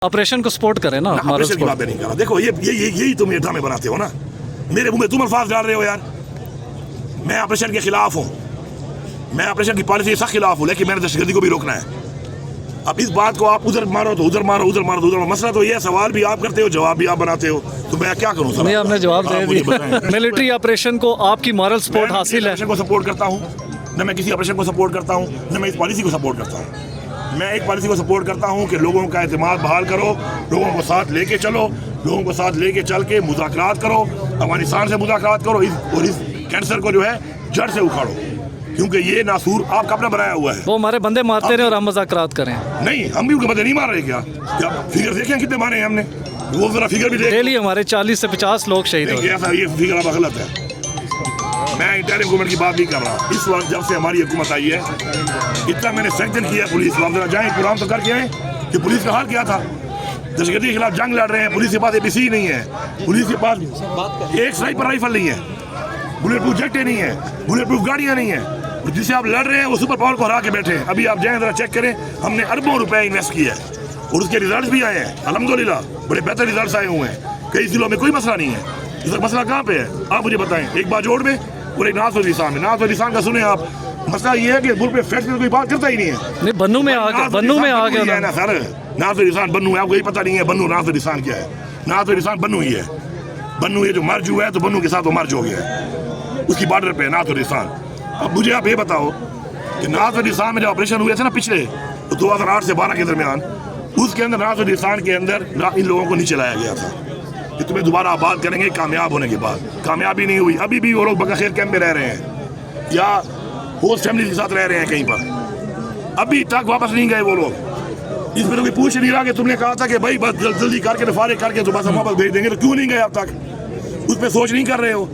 Operation को support करें ना, हमारा ऑपरेशन की बात नहीं कर रहा। देखो यही तुम ये ड्रामे बनाते हो ना, मेरे मुंह में तुम अल्फाज डाल रहे हो यार। मैं ऑपरेशन के खिलाफ हूँ, मैं ऑपरेशन की पॉलिसी सख्त खिलाफ हूँ, लेकिन मैंने दहशतगर्दी को भी रोकना है। अब इस बात को आप उधर मारो तो उधर मारो, उधर मारो तो उधर मारो। मसला तो ये है, सवाल भी आप करते हो, जवाब भी आप बनाते हो, तो मैं क्या करूँ सर? नहीं, आपने जवाब दे दिया। मिलिट्री ऑपरेशन को आपकी मॉरल सपोर्ट हासिल है? ऑपरेशन को सपोर्ट करता हूँ न, मैं किसी ऑपरेशन को सपोर्ट करता हूँ न, मैं इस पॉलिसी को सपोर्ट करता हूँ। मैं एक पॉलिसी को सपोर्ट करता हूँ कि लोगों का एतमाद बहाल करो, लोगों को साथ लेके चलो, लोगों को साथ लेके चल के मुज़ाकरात करो, अफगानिस्तान से मुज़ाकरात करो, और इस कैंसर को जो है जड़ से उखाड़ो, क्योंकि ये नासूर आपका अपना बनाया हुआ है। वो हमारे बंदे मारते रहे और हम मज़ाकरात करें। नहीं, हम भी उनके बंदे नहीं मार रहे। क्या फिगर देखें कितने मारे हैं हमने? वो जरा फिगर भी देख। डेली हमारे 40 से 50 लोग शहीद हो ऐसा ये फिगर आपका गलत है। मैं इंटरिम गवर्नमेंट की बात नहीं कर रहा। इस वक्त जब से हमारी हुकूमत आई है, इतना मैंने सैंक्शन किया पुलिस को। आप जरा जाएं, प्रोग्राम तो करके आए कि पुलिस का हाल क्या था। दहशतगर्दी के खिलाफ जंग लड़ रहे हैं, पुलिस के पास एपीसी नहीं है, पुलिस के पास एक स्नाइपर राइफल नहीं है, बुलेट प्रूफ जेटें नहीं है, बुलेट प्रूफ गाड़ियाँ नहीं है। जिससे आप लड़ रहे हैं वो सुपर पावर को हरा के बैठे हैं। अभी आप जाएं जरा चेक करें, हमने अरबों रुपए इन्वेस्ट किया है और उसके रिजल्ट भी आए हैं अल्हम्दुलिल्लाह, बड़े बेहतर रिजल्ट आए हुए हैं। कई जिलों में कोई मसला नहीं है। इस वक्त मसला कहाँ पे है आप मुझे बताएं? एक बाजोड़ में और एक नाज़ वलीसान में। नाज़ वलीसान का सुने आप, मसला ये है कि मुल्क में फैक्ट्री कोई बात करता ही नहीं है। नहीं, बन्नू में आ गया, बन्नू में आ गया ना सर। नाज़ वलीसान बन्नू है, आपको यही पता नहीं है बन्नू नाज़ वलीसान क्या है? नाज़ वलीसान बन्नू ही है। बन्नू ये जो मर्ज हुआ है तो बन्नू के साथ वो मर्ज हो गया है, उसकी बॉर्डर पे नाज़ वलीसान। अब मुझे आप ये बताओ कि नाज़ वलीसान में जो ऑपरेशन हुए थे ना पिछले 2008 से 12 के दरमियान, उसके अंदर नाज़ वलीसान के अंदर इन लोगों को नीचे लाया गया था कि तुम्हें दोबारा आबाद करेंगे कामयाब होने के बाद। कामयाबी नहीं हुई। अभी भी वो लोग बगैर कैंप में रह रहे हैं या होस्ट फैमिली के साथ रह रहे हैं कहीं पर, अभी तक वापस नहीं गए वो लोग। इसमें तो कोई पूछ नहीं रहा कि तुमने कहा था कि भाई बस जल्दी करके फारिग करके तो बस हम वापस भेज देंगे, तो क्यों नहीं गए अब तक? उस पर सोच नहीं कर रहे हो,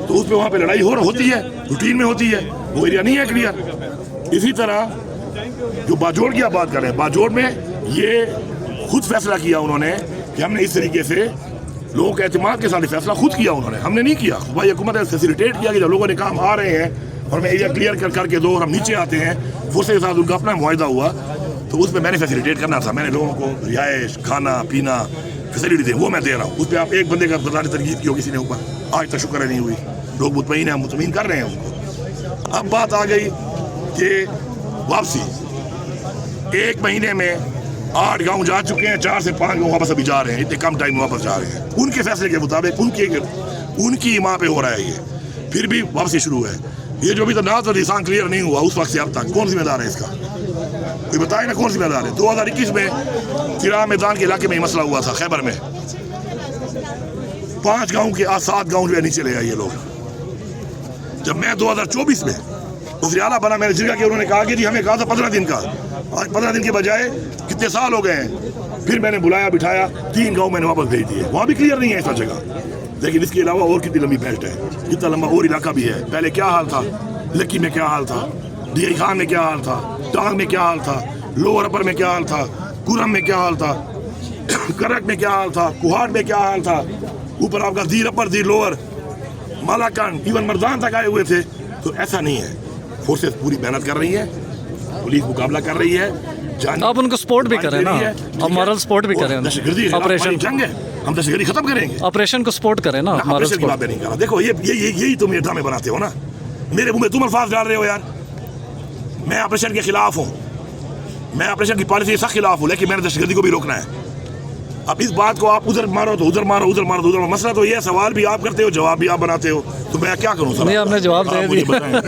तो उस पर वहाँ पर लड़ाई होती है, रूटीन में होती है, वो एरिया नहीं है क्लियर। इसी तरह जो बाजोड़ की आप बात कर रहे हैं, बाजोड़ में ये खुद फैसला किया उन्होंने कि हमने इस तरीके से लोगों के एतमाद के साथ फैसला खुद किया उन्होंने, हमने नहीं किया। भाई हुकूमत ने फैसिलिटेट किया कि जब लोगों ने काम आ रहे हैं और मैं एरिया क्लियर करके दो और हम नीचे आते हैं, फोर्स के साथ उनका अपना मुआहदा हुआ, तो उस पर मैंने फैसिलिटेट करना था। मैंने लोगों को रिहाइश, खाना पीना फैसिलिटी दी, वो मैं दे रहा हूँ। उस पर आप एक बंदे का बदलाने तरकीब की हो किसी ने ऊपर, आज तक शुक्र नहीं हुई। लोग मुतमईन हैं, मुतमईन कर रहे हैं उनको। अब बात आ गई कि वापसी, 1 महीने में 8 गांव जा चुके हैं, 4 से 5 गांव वापस अभी जा रहे हैं, इतने कम टाइम में वापस जा रहे हैं। उनके फैसले के मुताबिक उनकी माँ पे हो रहा है ये, फिर भी वापसी शुरू है। ये जो भी तो नाज़ वलीसान क्लियर नहीं हुआ उस वक्त से अब तक, कौन जिम्मेदार है इसका? कोई बताए ना कौन जिम्मेदार है? 2021 में किरा मैदान के इलाके में ही मसला हुआ था, खैबर में 5 गाँव के 7 गाँव जो है नीचे ले आए ये लोग। जब मैं 2024 में वज़ीर-ए-आला बना, मैंने जिक्र किया, उन्होंने कहा कि जी हमें कहा था 15 दिन का, आज 15 दिन के बजाय कितने साल हो गए हैं। फिर मैंने बुलाया बिठाया, 3 गांव मैंने वापस भेज दिए, वहाँ भी क्लियर नहीं है ऐसा जगह। लेकिन इसके अलावा और कितनी लंबी बेल्ट है, कितना लंबा और इलाका भी है। पहले क्या हाल था, लक्की में क्या हाल था, डी खान में क्या हाल था, टांग में क्या हाल था, लोअर अपर में क्या हाल था, कुरम में क्या हाल था, करक में क्या हाल था, कुहाड़ में क्या हाल था, ऊपर आपका जीर अपर जीर लोअर, मालाकान, इवन मर्दान तक आए हुए थे। तो ऐसा नहीं है, फोर्सेस पूरी मेहनत कर रही है, पुलिस मुकाबला कर रही है। आप उनको सपोर्ट भी करें ना, आप मॉरल सपोर्ट भी करें। ऑपरेशन जंग है, हम दहशतगर्दी खत्म करेंगे। ऑपरेशन को सपोर्ट करें ना, ऑपरेशन की बात नहीं कर रहा। देखो यही तुम ये ड्रामे बनाते हो ना, मेरे मुंह में तुम अल्फाज डाल रहे हो यार। मैं ऑपरेशन के खिलाफ हूँ, मैं ऑपरेशन की पॉलिसी सख्त खिलाफ हूँ, लेकिन मैंने दहशतगर्दी को भी रोकना है। अब इस बात को आप उधर मारो तो उधर मारो, उधर मारो तो उधर मारो। मसला तो ये, सवाल भी आप करते हो, जवाब भी आप बनाते हो, तो मैं क्या करूँ सर? नहीं, आपने जवाब दे दिया।